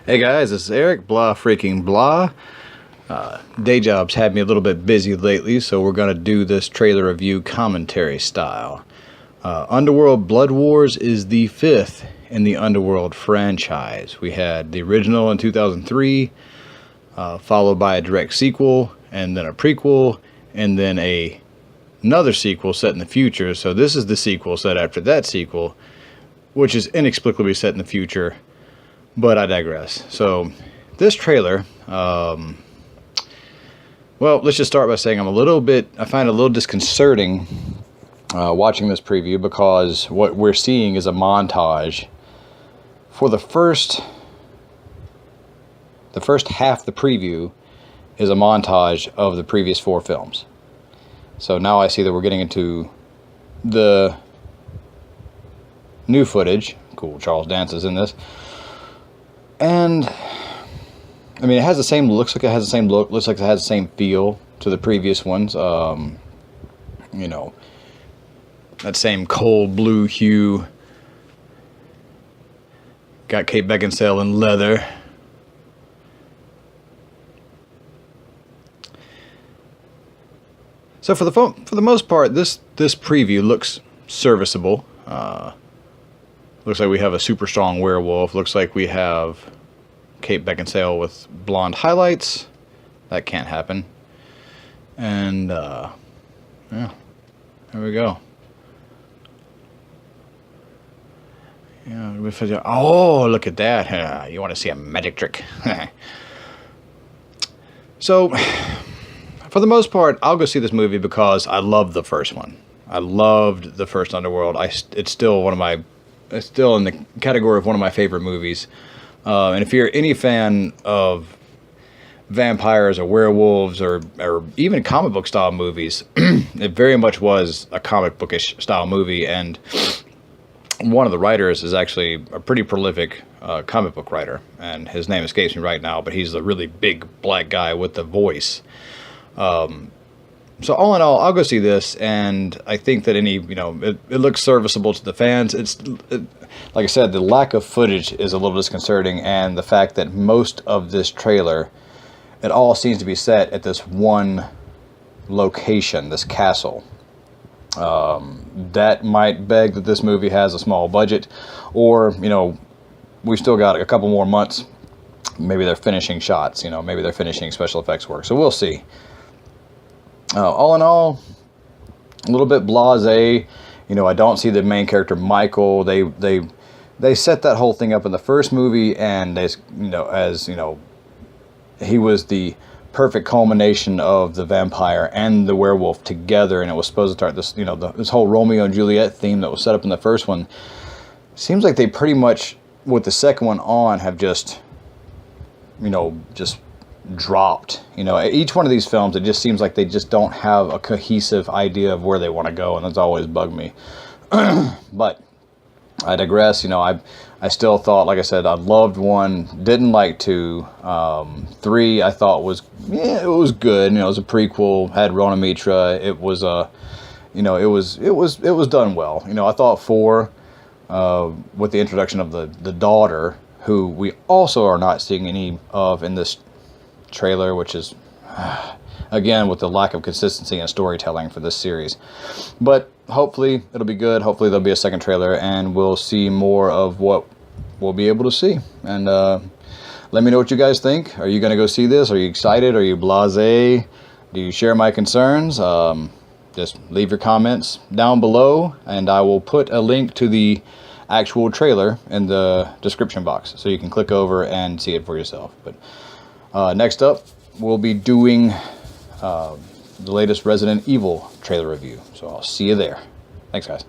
Hey guys, this is Eric, blahfreakinblah. Day job's had me a little bit busy lately, so we're going to do this trailer review commentary style. Underworld Blood Wars is the fifth in the Underworld franchise. We had the original in 2003, followed by a direct sequel, and then a prequel, and then another sequel set in the future. So this is the sequel set after that sequel, which is inexplicably set in the future. But I digress. So, this trailer, well, let's just start by saying I find it a little disconcerting watching this preview, because what we're seeing is a montage. For the first half of the preview is a montage of the previous four films. So now I see that we're getting into the new footage. Cool, Charles Dance is in this. And I mean, it has the same, looks like it has the same look, looks like it has the same feel to the previous ones. You know, that same cold blue hue. Got Kate Beckinsale in leather. So for the most part, this preview looks serviceable. Looks like we have a super strong werewolf. Looks like we have Kate Beckinsale with blonde highlights. That can't happen. And, yeah, there we go. Yeah, oh, look at that. You want to see a magic trick. So, for the most part, I'll go see this movie because I love the first one. I loved the first Underworld. It's still in the category of one of my favorite movies. And if you're any fan of vampires or werewolves or even comic book style movies, it very much was a comic bookish style movie. And one of the writers is actually a pretty prolific comic book writer, and his name escapes me right now, but he's the really big black guy with the voice. So all in all, I'll go see this, and I think that it looks serviceable to the fans. Like I said, the lack of footage is a little disconcerting, and the fact that most of this trailer, it all seems to be set at this one location, this castle. That might beg that this movie has a small budget, or, we still got a couple more months. Maybe they're finishing shots, maybe they're finishing special effects work, so we'll see. All in all, a little bit blasé. I don't see the main character Michael. They set that whole thing up in the first movie, and he was the perfect culmination of the vampire and the werewolf together, and it was supposed to start this, this whole Romeo and Juliet theme that was set up in the first one. Seems like they pretty much, with the second one on, have just dropped. Each one of these films, it just seems like they just don't have a cohesive idea of where they want to go, and that's always bugged me. But I digress. I still thought, like I said, I loved 1, didn't like 2. 3 I thought was, it was good. It was a prequel, had Rona Mitra. It was it was done well. I thought 4, with the introduction of the daughter, who we also are not seeing any of in this trailer, which is again with the lack of consistency and storytelling for this series. But hopefully it'll be good. Hopefully there'll be a second trailer, and we'll see more of what we'll be able to see. And let me know what you guys think. Are you going to go see this? Are you excited? Are you blasé? Do you share my concerns? Just leave your comments down below, and I will put a link to the actual trailer in the description box, so you can click over and see it for yourself. But next up, we'll be doing the latest Resident Evil trailer review. So I'll see you there. Thanks, guys.